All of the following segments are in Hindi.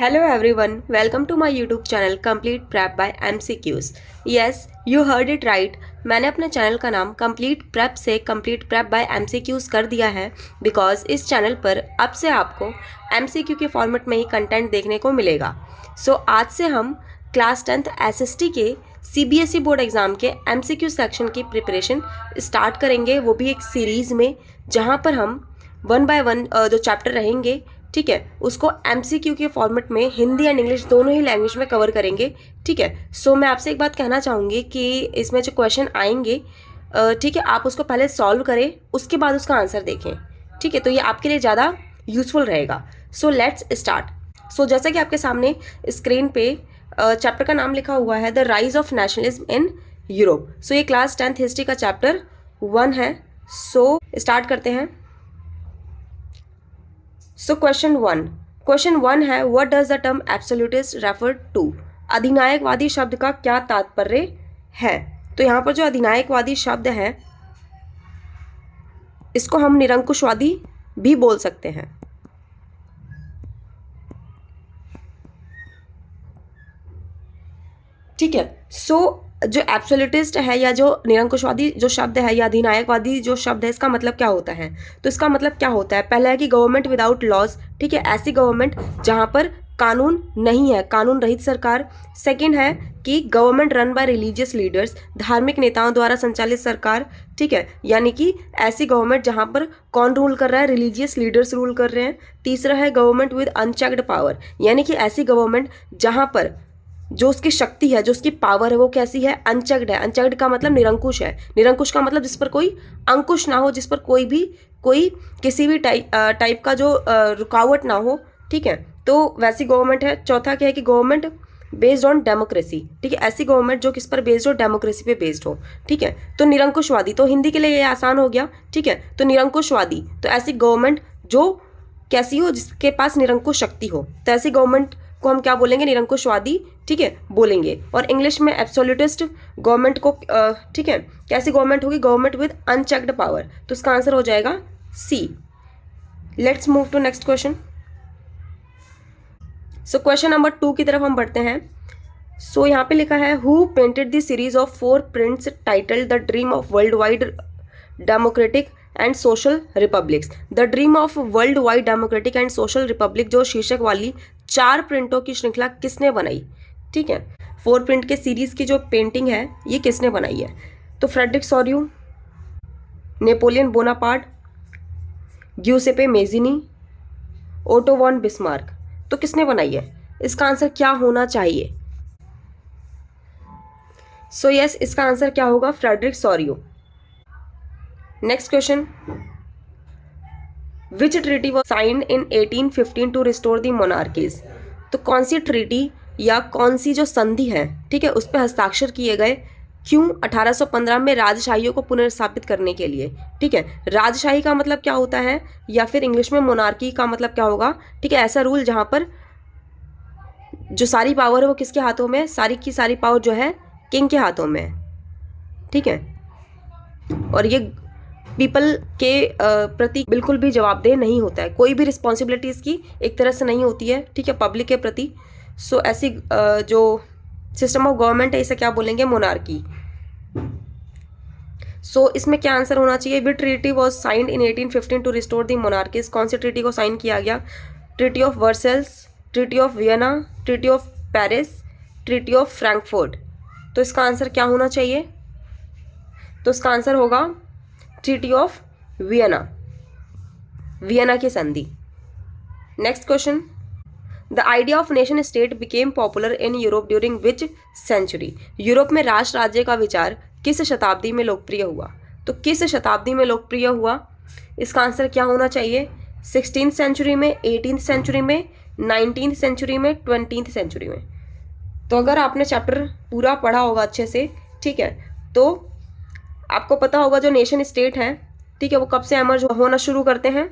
Hello everyone, welcome to my YouTube channel Complete Prep by MCQs. Yes, you heard it right. मैंने अपने चैनल का नाम Complete Prep से Complete Prep by MCQs कर दिया है बिकॉज इस चैनल पर अब से आपको MCQ के फॉर्मेट में ही कंटेंट देखने को मिलेगा. आज से हम क्लास 10th SST के CBSE बोर्ड एग्ज़ाम के MCQ सेक्शन की प्रिपरेशन स्टार्ट करेंगे, वो भी एक सीरीज़ में जहाँ पर हम 1 by 1 जो चैप्टर रहेंगे, ठीक है, उसको MCQ के फॉर्मेट में हिंदी एंड इंग्लिश दोनों ही लैंग्वेज में कवर करेंगे. ठीक है, मैं आपसे एक बात कहना चाहूँगी कि इसमें जो क्वेश्चन आएंगे, ठीक है, आप उसको पहले सॉल्व करें, उसके बाद उसका आंसर देखें. ठीक है, तो ये आपके लिए ज़्यादा यूजफुल रहेगा. Let's start. जैसा कि आपके सामने स्क्रीन पे चैप्टर का नाम लिखा हुआ है, the rise of nationalism in Europe. ये क्लास 10th हिस्ट्री का चैप्टर 1 है. स्टार्ट करते हैं. क्वेश्चन वन है, what does the term absolutist refer to. अधिनायकवादी शब्द का क्या तात्पर्य है. तो यहाँ पर जो अधिनायकवादी शब्द है इसको हम निरंकुशवादी भी बोल सकते हैं. ठीक है, जो एब्सोल्यूटिस्ट है या जो निरंकुशवादी जो शब्द है या अधिनायकवादी जो शब्द है, इसका मतलब क्या होता है. तो इसका मतलब क्या होता है, पहला है कि गवर्नमेंट विदाउट लॉज. ठीक है, ऐसी गवर्नमेंट जहां पर कानून नहीं है, कानून रहित सरकार. सेकंड है कि government run by religious leaders, धार्मिक नेताओं द्वारा संचालित सरकार. ठीक है, यानी कि ऐसी गवर्नमेंट जहां पर कौन रूल कर रहा है, रिलीजियस लीडर्स रूल कर रहे हैं. तीसरा है गवर्नमेंट विद अनचेक्ड पावर, यानी कि ऐसी गवर्नमेंट जहां पर जो उसकी शक्ति है, जो उसकी पावर है, वो कैसी है, अनचेक्ड है. अनचेक्ड का मतलब निरंकुश है. निरंकुश का मतलब जिस पर कोई अंकुश ना हो, जिस पर कोई किसी भी टाइप का जो रुकावट ना हो. ठीक है, तो वैसी गवर्नमेंट है. चौथा क्या है कि गवर्नमेंट बेस्ड ऑन डेमोक्रेसी. ठीक है, ऐसी गवर्नमेंट जो किस पर बेस्ड हो, डेमोक्रेसी पे बेस्ड हो. ठीक है, तो निरंकुशवादी, तो हिंदी के लिए ये आसान हो गया. ठीक है, तो निरंकुशवादी, तो ऐसी गवर्नमेंट जो कैसी हो, जिसके पास निरंकुश शक्ति हो, तो ऐसी गवर्नमेंट को हम क्या बोलेंगे, निरंकुशवादी. ठीक है, बोलेंगे. और इंग्लिश में एब्सोल्यूटिस्ट गवर्नमेंट को, ठीक है, कैसी गवर्नमेंट होगी, गवर्नमेंट विद अनचेक्ड पावर. तो इसका आंसर हो जाएगा C. Let's move to next question. Question number 2 की तरफ हम बढ़ते हैं. यहाँ पे लिखा है, who painted the series of 4 prints titled the dream of world wide democratic and social republics. The dream of world wide democratic and social Republic जो शीर्षक वाली 4 प्रिंटों की श्रृंखला किसने बनाई. ठीक है, 4 प्रिंट के सीरीज की जो पेंटिंग है ये किसने बनाई है. तो Frederic Sorrieu, Napoleon Bonaparte, Giuseppe Mazzini, Otto von Bismarck. तो किसने बनाई है, इसका आंसर क्या होना चाहिए. यस, इसका आंसर क्या होगा, Frederic Sorrieu. Next question, which treaty was signed in 1815 to restore the monarchies. तो कौन सी ट्रीटी या कौन सी जो संधि है, ठीक है, उस पर हस्ताक्षर किए गए, क्यों, 1815 में राजशाहियों को पुनर्स्थापित करने के लिए. ठीक है, राजशाही का मतलब क्या होता है, या फिर इंग्लिश में मोनार्की का मतलब क्या होगा. ठीक है, ऐसा रूल जहां पर जो सारी पावर है वो किसके हाथों में, सारी की सारी पावर जो है किंग के हाथों में है. ठीक है, और ये पीपल के प्रति बिल्कुल भी जवाबदेह नहीं होता है, कोई भी रिस्पॉन्सिबिलिटी इसकी एक तरह से नहीं होती है. ठीक है, पब्लिक के प्रति. ऐसी जो सिस्टम ऑफ गवर्नमेंट है इसे क्या बोलेंगे, मोनार्की. इसमें क्या आंसर होना चाहिए, which treaty was signed in 1815 to restore the monarchies. कौन सी ट्रीटी को साइन किया गया, treaty of Versailles, treaty of Vienna, treaty of Paris, treaty of Frankfurt. तो इसका आंसर क्या होना चाहिए, तो इसका आंसर होगा ट्रीटी ऑफ वियना, वियना की संधि. Next question, the idea of nation state became popular in Europe during which century. Europe में राष्ट्र राज्य का विचार किस शताब्दी में लोकप्रिय हुआ. तो किस शताब्दी में लोकप्रिय हुआ, इसका आंसर क्या होना चाहिए, 16th सेंचुरी में, 18th सेंचुरी में, 19th सेंचुरी में, 20th सेंचुरी में. तो अगर आपने चैप्टर पूरा पढ़ा होगा अच्छे से, ठीक है, तो आपको पता होगा जो नेशन स्टेट है, ठीक है, वो कब से एमर्ज होना शुरू करते हैं,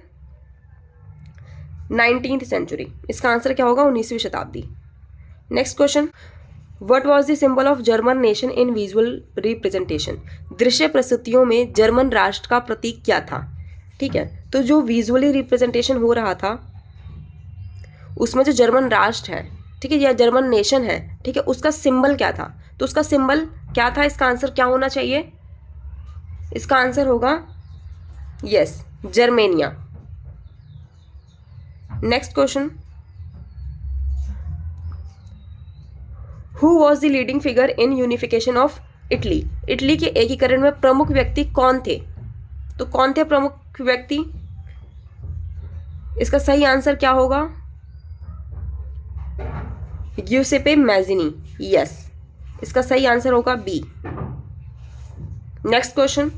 19th सेंचुरी. इसका आंसर क्या होगा, 19वीं शताब्दी. Next question, what was the symbol of German nation in visual representation. दृश्य प्रस्तुतियों में जर्मन राष्ट्र का प्रतीक क्या था. ठीक है, तो जो विजुअली रिप्रेजेंटेशन हो रहा था उसमें जो जर्मन राष्ट्र है, ठीक है, या जर्मन नेशन है, ठीक है, उसका सिंबल क्या था? तो उसका सिंबल क्या था? इसका आंसर क्या होना चाहिए? इसका आंसर होगा yes, Germania. Next question, who was the leading figure in unification of Italy? Italy के एकीकरण में प्रमुख व्यक्ति कौन थे? तो कौन थे प्रमुख व्यक्ति? इसका सही आंसर क्या होगा? ग्यूसेपे मैजिनी। यस, इसका सही आंसर होगा B. Next question,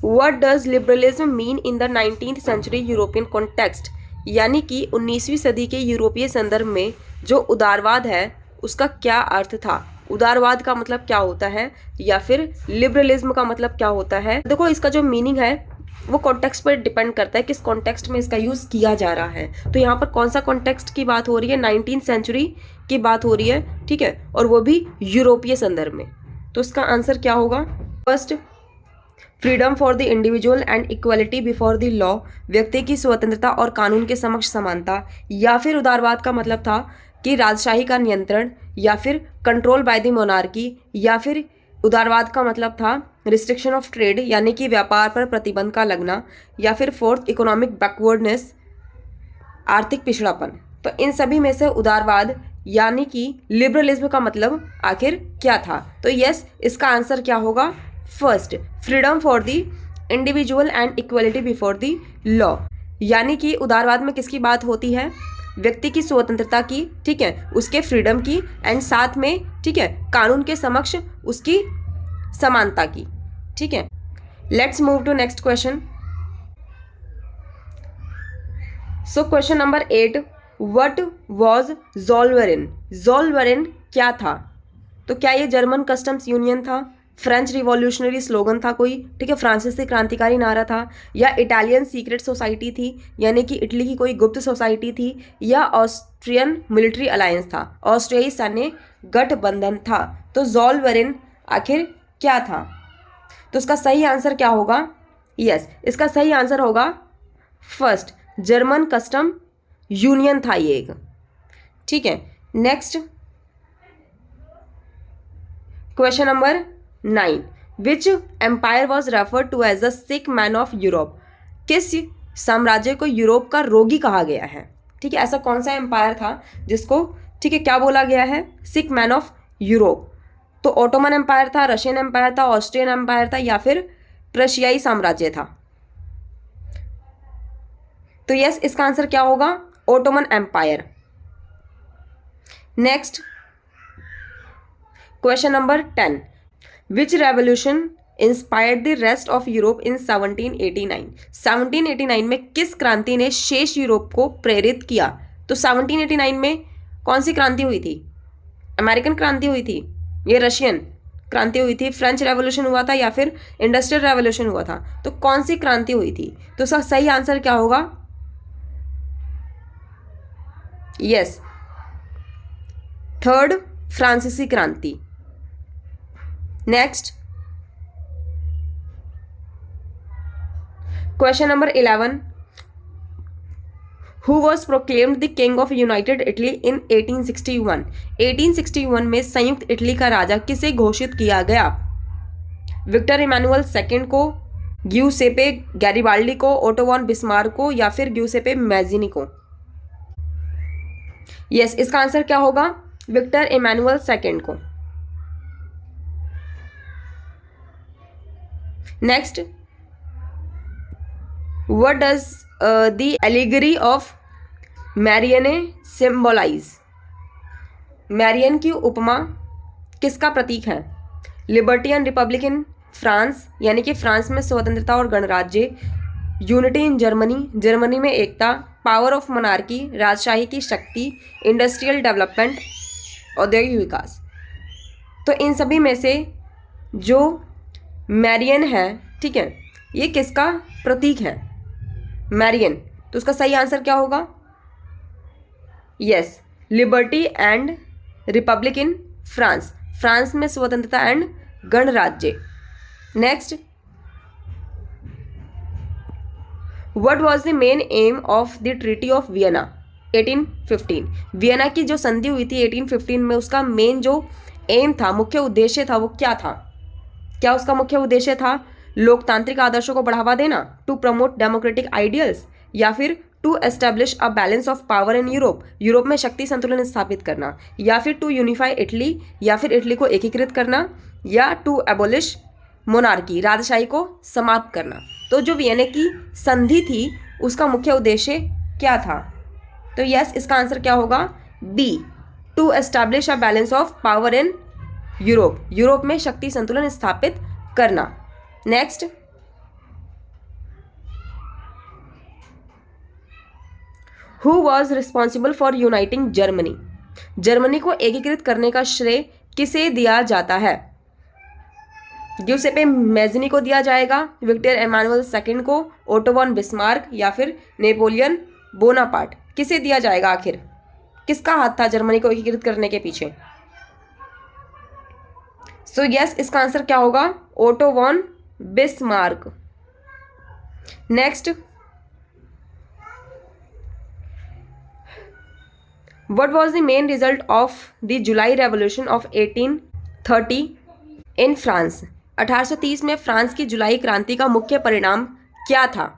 what does liberalism mean in the 19th century European context? यानी कि 19वीं सदी के यूरोपीय संदर्भ में जो उदारवाद है उसका क्या अर्थ था? उदारवाद का मतलब क्या होता है, या फिर लिबरलिज्म का मतलब क्या होता है? देखो, इसका जो मीनिंग है वो कॉन्टेक्स्ट पर डिपेंड करता है, किस कॉन्टेक्स्ट में इसका यूज़ किया जा रहा है। तो यहाँ पर कौन सा कॉन्टेक्स्ट की बात हो रही है? 19th सेंचुरी की बात हो रही है, ठीक है, और वो भी यूरोपीय संदर्भ में। तो इसका आंसर क्या होगा? First, freedom for the individual and equality before the law, व्यक्ति की स्वतंत्रता और कानून के समक्ष समानता। या फिर उदारवाद का मतलब था कि राजशाही का नियंत्रण, या फिर कंट्रोल बाय द मोनार्की। या फिर उदारवाद का मतलब था रिस्ट्रिक्शन ऑफ ट्रेड, यानी कि व्यापार पर प्रतिबंध का लगना। या फिर फोर्थ, इकोनॉमिक बैकवर्डनेस, आर्थिक पिछड़ापन। तो इन सभी में से उदारवाद यानी कि लिबरलिज्म का मतलब आखिर क्या था? तो यस, इसका आंसर क्या होगा? First, freedom for the individual and equality before the law. यानी कि उदारवाद में किसकी बात होती है? व्यक्ति की स्वतंत्रता की, ठीक है, उसके फ्रीडम की, एंड साथ में, ठीक है, कानून के समक्ष उसकी समानता की, ठीक है। Let's move to next question. So question number 8, what was Zollverein? Zollverein क्या था? तो क्या ये जर्मन कस्टम्स यूनियन था, फ्रेंच रिवॉल्यूशनरी स्लोगन था कोई, ठीक है, फ्रांसीसी क्रांतिकारी नारा था, या इटालियन सीक्रेट सोसाइटी थी, यानी कि इटली की कोई गुप्त सोसाइटी थी, या ऑस्ट्रियन मिलिट्री अलायंस था, ऑस्ट्रियाई सैन्य गठबंधन था? तो ज़ोलवेरन आखिर क्या था? तो इसका सही आंसर क्या होगा? यस, इसका सही आंसर होगा फर्स्ट, जर्मन कस्टम यूनियन था ये एक, ठीक है। Next question number 9, which empire was referred to as the sick man of Europe? किस साम्राज्य को यूरोप का रोगी कहा गया है? ठीक है, ऐसा कौन सा एम्पायर था जिसको, ठीक है, क्या बोला गया है? सिक मैन ऑफ यूरोप। तो ऑटोमन एम्पायर था, रशियन एम्पायर था, ऑस्ट्रियन एम्पायर था, या फिर प्रशियाई साम्राज्य था? तो यस, इसका आंसर क्या होगा? Ottoman empire. Next question number 10, which revolution inspired the rest of Europe in 1789? 1789 में किस क्रांति ने शेष यूरोप को प्रेरित किया? तो 1789 में कौन सी क्रांति हुई थी? अमेरिकन क्रांति हुई थी, ये रशियन क्रांति हुई थी, फ्रेंच रेवोल्यूशन हुआ था, या फिर इंडस्ट्रियल रेवोल्यूशन हुआ था? तो कौन सी क्रांति हुई थी? तो इसका सही आंसर क्या होगा? यस, थर्ड, फ्रांसीसी क्रांति। Next question number 11, who was proclaimed the king of United Italy इन 1861? 1861 में संयुक्त इटली का राजा किसे घोषित किया गया? विक्टर इमैनुअल सेकंड को, ग्यूसेपे गैरिबाल्डी को, ओटो वॉन बिस्मार्क को, या फिर ग्यूसेपे मैजिनी को? यस, इसका आंसर क्या होगा? विक्टर इमैनुअल सेकंड को। Next, what does the allegory of Marianne symbolize? Marianne की उपमा किसका प्रतीक है? Liberty and republic in France, यानी कि फ्रांस में स्वतंत्रता और गणराज्य, यूनिटी इन जर्मनी, जर्मनी में एकता, पावर ऑफ मोनार्की, राजशाही की शक्ति, इंडस्ट्रियल डेवलपमेंट, औद्योगिक विकास। तो इन सभी में से जो मैरियन है, ठीक है, ये किसका प्रतीक है? मैरियन। तो उसका सही आंसर क्या होगा? Yes, liberty and republic in France, France में स्वतंत्रता एंड गणराज्य। Next, what was the main M of the treaty of Vienna 1815? Vienna की जो संधि हुई थी 1815 में, उसका मेन जो एम था, मुख्य उद्देश्य था, वो क्या था? क्या उसका मुख्य उद्देश्य था? लोकतांत्रिक आदर्शों को बढ़ावा देना, टू प्रमोट डेमोक्रेटिक आइडियल्स, या फिर to establish a balance of power in Europe, Europe में शक्ति संतुलन स्थापित करना, या फिर टू यूनिफाई इटली, या फिर इटली को एकीकृत करना, या टू एबोलिश मोनार्की, राजशाही को समाप्त करना। तो जो वियना की संधि थी उसका मुख्य उद्देश्य क्या था? तो यस, इसका आंसर क्या होगा? B, to establish a balance of power in Europe, Europe में शक्ति संतुलन स्थापित करना। Next, who was responsible for uniting Germany? Germany को एकीकृत करने का श्रेय किसे दिया जाता है? ग्यूसेपे मेज़नी को दिया जाएगा, विक्टर एमानुएल सेकंड को, ओटो वॉन बिस्मार्क, या फिर नेपोलियन बोनापार्ट? किसे दिया जाएगा आखिर? किसका हाथ था जर्मनी को एकीकृत करने के पीछे? सो यस, इसका आंसर क्या होगा? Otto von Bismarck. Next, what was the main result of the July revolution of 1830 in France? 1830 में फ्रांस की जुलाई क्रांति का मुख्य परिणाम क्या था?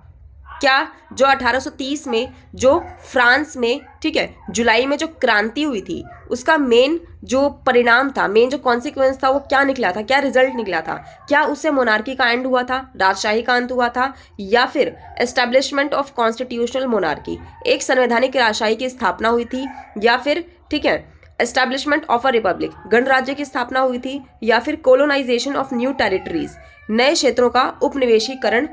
क्या जो 1830 में जो फ्रांस में, ठीक है, जुलाई में जो क्रांति हुई थी उसका मेन जो परिणाम था, मेन जो कॉन्सिक्वेंस था, वो क्या निकला था? क्या रिजल्ट निकला था? क्या उससे मोनार्की का एंड हुआ था, राजशाही का अंत हुआ था, या फिर एस्टेब्लिशमेंट ऑफ कॉन्स्टिट्यूशनल मोनार्की, एक संवैधानिक राजशाही की स्थापना हुई थी, या फिर, ठीक है, एस्टैब्लिशमेंट ऑफ अ रिपब्लिक, गणराज्य की स्थापना हुई थी, या फिर कोलोनाइजेशन ऑफ न्यू टेरिटरीज, नए क्षेत्रों का उपनिवेशीकरण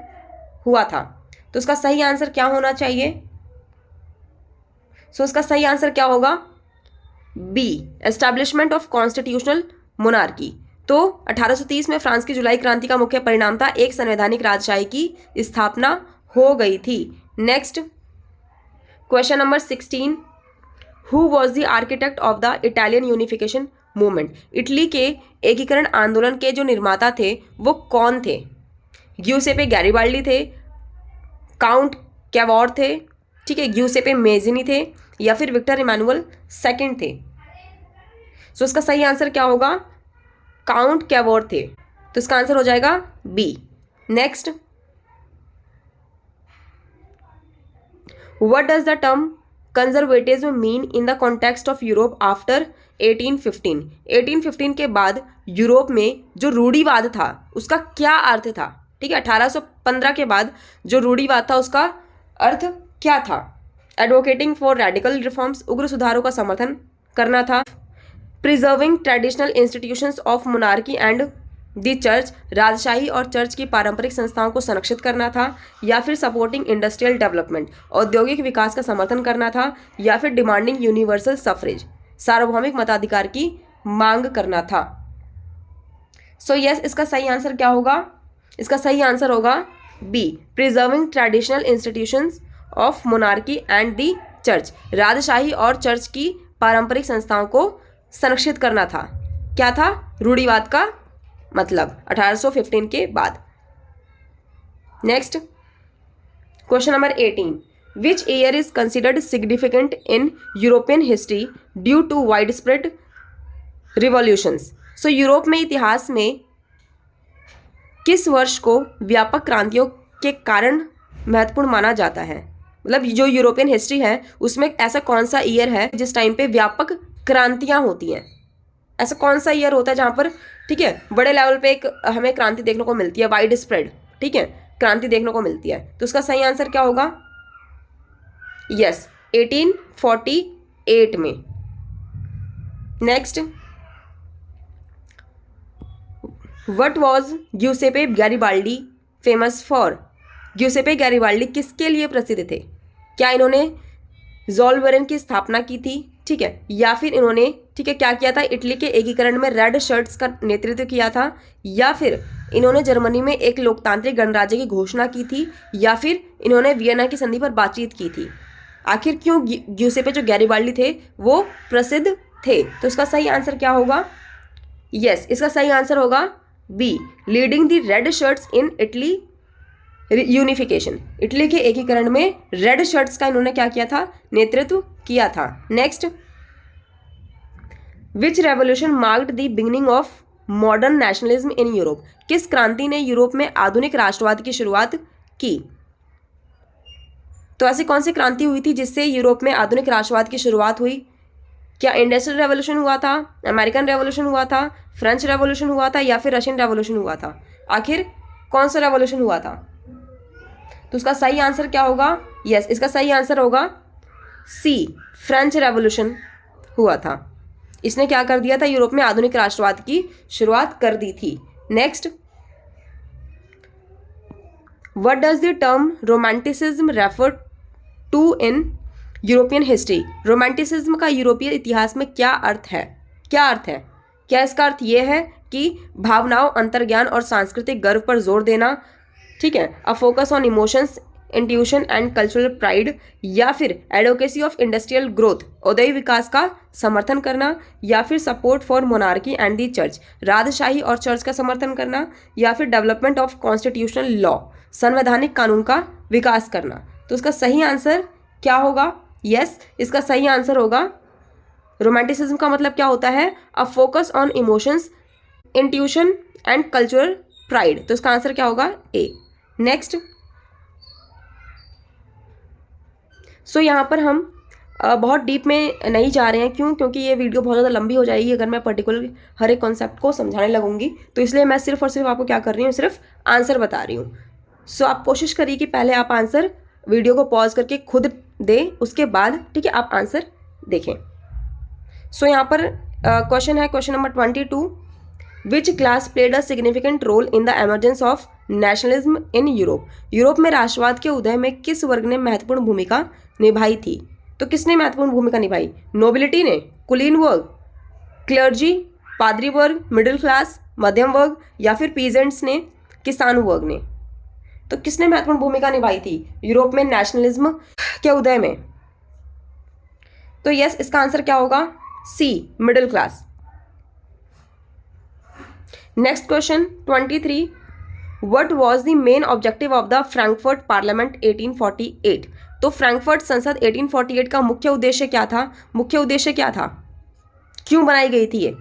हुआ था? तो उसका सही आंसर क्या होना चाहिए? सो उसका सही आंसर क्या होगा? B, establishment of constitutional monarchy. तो 1830 में फ्रांस की जुलाई क्रांति का मुख्य परिणाम था एक संवैधानिक राजशाही की स्थापना हो गई थी। Next, question number 16, who was the architect of the Italian unification movement? Italy के एकीकरण आंदोलन के जो निर्माता थे वो कौन थे? ग्यूसेपे गैरिबाल्डी थे, काउंट कैवोर थे, ठीक है, ग्यूसेपे मेज़नी थे, या फिर विक्टर इमानुएल सेकंड थे? सो इसका सही आंसर क्या होगा? काउंट कैवोर थे। तो इसका आंसर हो जाएगा B. Next, what does the term conservatism mean in the context of Europe after 1815? 1815 के बाद यूरोप में जो रूढ़िवाद था उसका क्या अर्थ था? ठीक है, 1815 के बाद जो रूढ़िवाद था उसका अर्थ क्या था? एडवोकेटिंग फॉर रेडिकल रिफॉर्म्स, उग्र सुधारों का समर्थन करना था। Preserving traditional institutions of monarchy and the church, राजशाही और चर्च की पारंपरिक संस्थाओं को संरक्षित करना था, या फिर सपोर्टिंग इंडस्ट्रियल डेवलपमेंट, औद्योगिक विकास का समर्थन करना था, या फिर डिमांडिंग यूनिवर्सल सफरेज, सार्वभौमिक मताधिकार की मांग करना था। सो यस, इसका सही आंसर क्या होगा? इसका सही आंसर होगा B, preserving traditional institutions of monarchy and the church, राजशाही और चर्च की पारंपरिक संस्थाओं को संरक्षित करना था। क्या था रूढ़िवाद का मतलब 1815 के बाद। Next, question number 18, which year is considered significant in European history due to wide spread revolutions? So Europe में इतिहास में किस वर्ष को व्यापक क्रांतियों के कारण महत्वपूर्ण माना जाता है? मतलब जो यूरोपियन हिस्ट्री है उसमें ऐसा कौन सा ईयर है जिस टाइम पे व्यापक क्रांतियां होती हैं? ऐसा कौन सा ईयर होता है जहाँ पर, ठीक है, बड़े लेवल पे एक हमें क्रांति देखने को मिलती है, वाइड स्प्रेड, ठीक है, क्रांति देखने को मिलती है? तो उसका सही आंसर क्या होगा? यस, 1848 में। Next, what was Giuseppe Garibaldi famous for? Giuseppe Garibaldi किसके लिए प्रसिद्ध थे? क्या इन्होंने ज़ोलवेरन की स्थापना की थी, ठीक है, या फिर इन्होंने, ठीक है, क्या किया था? इटली के एकीकरण में रेड शर्ट्स का नेतृत्व किया था, या फिर इन्होंने जर्मनी में एक लोकतांत्रिक गणराज्य की घोषणा की थी, या फिर इन्होंने वियना की संधि पर बातचीत की थी? आखिर क्यों ग्यूसेपे जो गैरिबाल्डी थे वो प्रसिद्ध थे? तो इसका सही आंसर क्या होगा? यस, इसका सही आंसर होगा B, leading the red shirts in Italy unification, Italy के एकीकरण में रेड शर्ट्स का इन्होंने क्या किया था, नेतृत्व किया था। Next, which revolution marked the beginning of modern nationalism in Europe, किस क्रांति ने यूरोप में आधुनिक राष्ट्रवाद की शुरुआत की। तो ऐसी कौन सी क्रांति हुई थी जिससे यूरोप में आधुनिक राष्ट्रवाद की शुरुआत हुई। क्या इंडस्ट्रियल रेवोल्यूशन हुआ था, अमेरिकन रेवोल्यूशन हुआ था, फ्रेंच रेवोल्यूशन हुआ था, या फिर रशियन रेवोल्यूशन हुआ था। आखिर कौन सा रेवोल्यूशन हुआ था। तो उसका सही आंसर क्या होगा, यस इसका सही आंसर होगा सी, फ्रेंच रेवोल्यूशन हुआ था। इसने क्या कर दिया था, यूरोप में आधुनिक राष्ट्रवाद की शुरुआत कर दी थी। Next, what does the term romanticism refer to in European history, romanticism का यूरोपीय इतिहास में क्या अर्थ है, क्या अर्थ है। क्या इसका अर्थ ये है कि भावनाओं, अंतर्ज्ञान और सांस्कृतिक गर्व पर जोर देना, ठीक है, a focus on emotions, intuition and cultural pride, या फिर एडवोकेसी ऑफ इंडस्ट्रियल ग्रोथ, औद्योगिक विकास का समर्थन करना, या फिर support for monarchy and the church, राजशाही और चर्च का समर्थन करना, या फिर डेवलपमेंट ऑफ कॉन्स्टिट्यूशनल लॉ, संवैधानिक कानून का विकास करना। तो इसका सही आंसर क्या होगा, यस इसका सही आंसर होगा, रोमांटिसिज्म का मतलब क्या होता है, a focus on emotions, intuition and cultural pride. तो इसका आंसर क्या होगा, ए। नेक्स्ट, सो यहाँ पर हम बहुत डीप में नहीं जा रहे हैं, क्यों, क्योंकि ये वीडियो बहुत ज़्यादा लंबी हो जाएगी अगर मैं पर्टिकुलर हर एक कॉन्सेप्ट को समझाने लगूंगी। तो इसलिए मैं सिर्फ और सिर्फ आपको क्या कर रही हूँ, सिर्फ आंसर बता रही हूँ। सो आप कोशिश करिए कि पहले आप आंसर वीडियो को पॉज करके खुद दें, उसके बाद ठीक है आप आंसर देखें। सो यहाँ पर क्वेश्चन है, question number 22, which class played a significant role in the emergence of nationalism in Europe, Europe में राष्ट्रवाद के उदय में किस वर्ग ने महत्वपूर्ण भूमिका निभाई थी। तो किसने महत्वपूर्ण भूमिका निभाई, नोबिलिटी ने, कुलीन वर्ग, क्लर्जी, पादरी वर्ग, मिडिल क्लास, मध्यम वर्ग, या फिर पीजेंट्स ने, किसानों वर्ग ने। तो किसने महत्वपूर्ण भूमिका निभाई थी यूरोप में नेशनलिज्म के उदय में। तो यस इसका आंसर क्या होगा, C, middle class. Next question 23, what was the main objective of the Frankfurt parliament 1848। तो फ्रैंकफर्ट संसद 1848 का मुख्य उद्देश्य क्या था, मुख्य उद्देश्य क्या था, क्यों बनाई गई थी ये।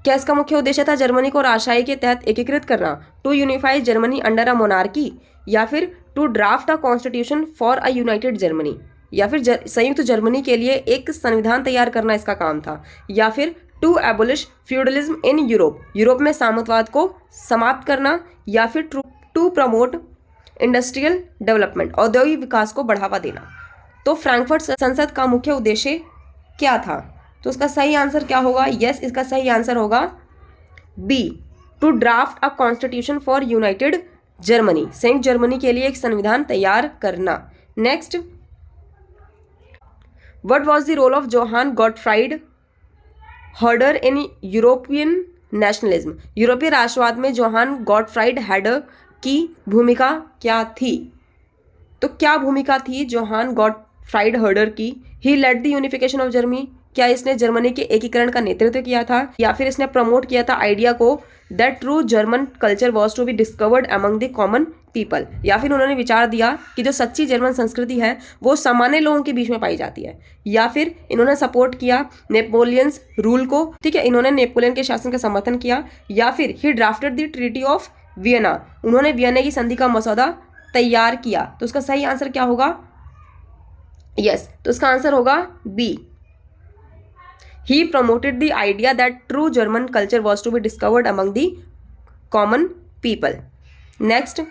क्या इसका मुख्य उद्देश्य था जर्मनी को राजशाही के तहत एकीकृत करना, to unify Germany under a monarchy, या फिर to draft a constitution for a united Germany, या फिर संयुक्त जर्मनी के लिए एक संविधान तैयार करना इसका काम था, या फिर to abolish feudalism in Europe, Europe में सामंतवाद को समाप्त करना, या फिर टू प्रमोट इंडस्ट्रियल डेवलपमेंट, औद्योगिक विकास को बढ़ावा देना। तो फ्रैंकफर्ट संसद का मुख्य उद्देश्य क्या था। तो उसका सही आंसर क्या होगा, यस इसका सही आंसर होगा B, to draft a constitution for united Germany, संयुक्त जर्मनी के लिए एक संविधान तैयार करना। Next, what was the role of Johann Gottfried Herder in European nationalism, यूरोपीय राष्ट्रवाद में जोहान गॉटफ्राइड हैडर की भूमिका क्या थी। तो क्या भूमिका थी जोहान गॉटफ्राइड हर्डर की, he led the unification of Germany, क्या इसने जर्मनी के एकीकरण का नेतृत्व किया था, या फिर इसने प्रमोट किया था आइडिया को that true German culture was to be discovered among the common people, या फिर उन्होंने विचार दिया कि जो सच्ची जर्मन संस्कृति है वो सामान्य लोगों के बीच में पाई जाती है, या फिर इन्होंने सपोर्ट किया नेपोलियंस रूल को, ठीक है इन्होंने नेपोलियन के शासन का समर्थन किया, या फिर he drafted the treaty of Vienna, उन्होंने वियना की संधि का मसौदा तैयार किया। तो उसका सही आंसर क्या होगा, यस तो इसका आंसर होगा B, he promoted the idea that true German culture was to be discovered among the common people. Next,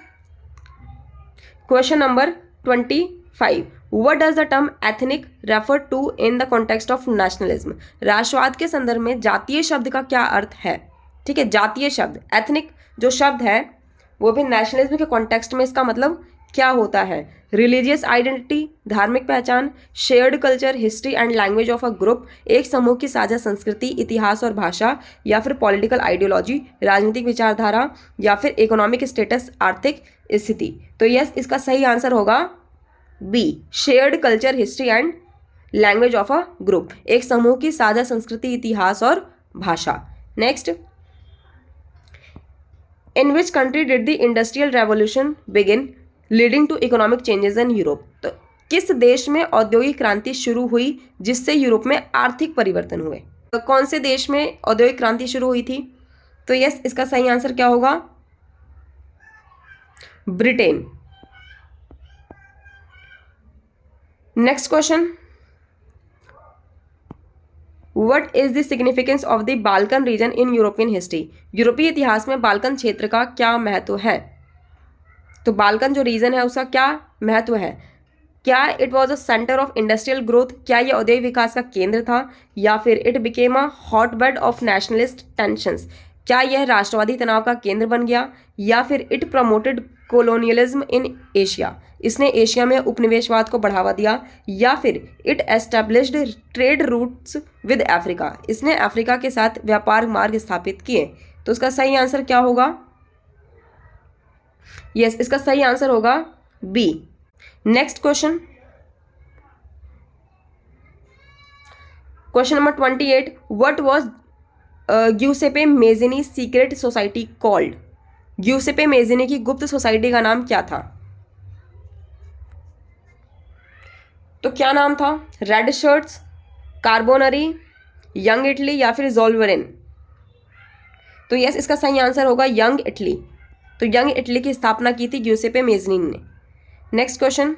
question number 25. What does the term ethnic refer to in the context of nationalism? राष्ट्रवाद के संदर्भ में जातीय शब्द का क्या अर्थ है। ठीक है, जातीय शब्द एथनिक जो शब्द है वो भी नेशनलिज्म के कॉन्टेक्स्ट में इसका मतलब क्या होता है। रिलीजियस आइडेंटिटी, धार्मिक पहचान, shared culture, history and language of a group, एक समूह की साझा संस्कृति, इतिहास और भाषा, या फिर पॉलिटिकल आइडियोलॉजी, राजनीतिक विचारधारा, या फिर इकोनॉमिक स्टेटस, आर्थिक स्थिति। तो यस इसका सही आंसर होगा B, shared culture, history and language of a group, एक समूह की साझा संस्कृति, इतिहास और भाषा। Next, in which country did the industrial revolution begin leading to economic changes in Europe? तो किस देश में औद्योगिक क्रांति शुरू हुई जिससे यूरोप में आर्थिक परिवर्तन हुए? तो कौन से देश में औद्योगिक क्रांति शुरू हुई थी? तो यस, इसका सही आंसर क्या होगा? Britain. Next question, what is the significance of the Balkan reason in European history? यूरोपीय इतिहास में बाल्कन क्षेत्र का क्या महत्व है? तो बाल्कन जो रीजन है उसका क्या महत्व है? क्या it was a centre of industrial growth? क्या यह औद्योगिक विकास का केंद्र था? या फिर it became a hotbed of nationalist tensions? क्या यह राष्ट्रवादी तनाव का केंद्र बन गया? या फिर it promoted colonialism in Asia? इसने एशिया में उपनिवेशवाद को बढ़ावा दिया? या फिर it established trade routes with Africa? इसने अफ्रीका के साथ व्यापार मार्ग स्थापित किए। तो इसका सही आंसर क्या होगा? यस, इसका सही आंसर होगा B. Next question, question number 28, what was Giuseppe Mazzini secret society called? Giuseppe Mazzini की गुप्त सोसाइटी का नाम क्या था? तो क्या नाम था? Red shirts, Carbonari, young Italy या फिर ज़ोल्वरिन? तो यस, इसका सही आंसर होगा यंग इटली। तो यंग इटली की स्थापना की थी ग्यूसेपे मेज़िनी ने। Next question,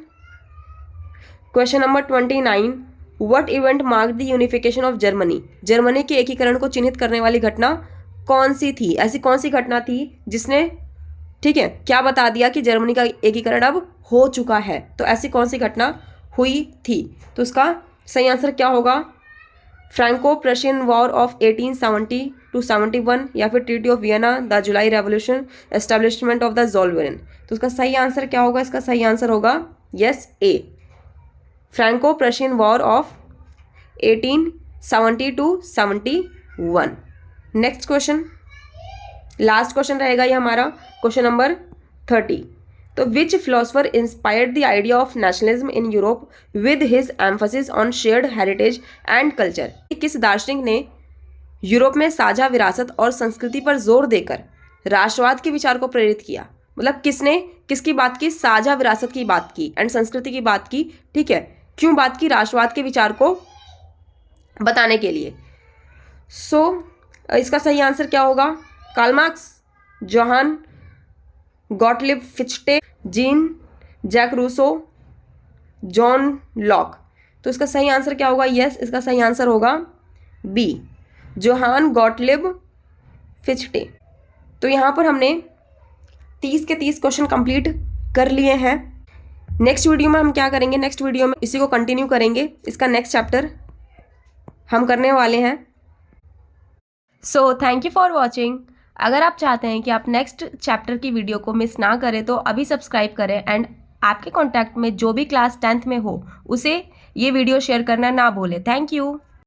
question number 29, what event mark the unification of Germany? Germany के एकीकरण को चिन्हित करने वाली घटना कौन सी थी? ऐसी कौन सी घटना थी जिसने, ठीक है, क्या बता दिया कि जर्मनी का एकीकरण अब हो चुका है? तो ऐसी कौन सी घटना हुई थी? तो उसका सही आंसर क्या होगा? Franco Prussian war of 1870 to 71, या फिर treaty of Vienna, the July revolution, establishment of the ज़ोल्वरिन? तो उसका सही आंसर क्या होगा? इसका सही आंसर होगा yes, A, Franco Prussian war of 1870 to 71। Next question, last question रहेगा ये हमारा, क्वेश्चन नंबर 30। तो which philosopher inspired the idea of nationalism in Europe with his emphasis on shared heritage and culture? किस दार्शनिक ने यूरोप में साझा विरासत और संस्कृति पर जोर देकर राष्ट्रवाद के विचार को प्रेरित किया? मतलब किसने किसकी बात की? साझा विरासत की बात की एंड संस्कृति की बात की, ठीक है। क्यों बात की? राष्ट्रवाद के विचार को बताने के लिए। इसका सही आंसर क्या होगा? Karl Marx, Johann Gottlieb Fichte, Jean Jacques Rousseau, John Locke? तो इसका सही आंसर क्या होगा? यस, इसका सही आंसर होगा बी, जोहान गॉटलिब फिच्टे। तो यहाँ पर हमने 30 के 30 क्वेश्चन कंप्लीट कर लिए हैं। नेक्स्ट वीडियो में हम क्या करेंगे? नेक्स्ट वीडियो में इसी को कंटिन्यू करेंगे। इसका नेक्स्ट चैप्टर हम करने वाले हैं। So thank you for watching. अगर आप चाहते हैं कि आप नेक्स्ट चैप्टर की वीडियो को मिस ना करें तो अभी सब्सक्राइब करें एंड आपके कॉन्टैक्ट में जो भी क्लास 10th में हो उसे ये वीडियो शेयर करना ना भूलें। Thank you.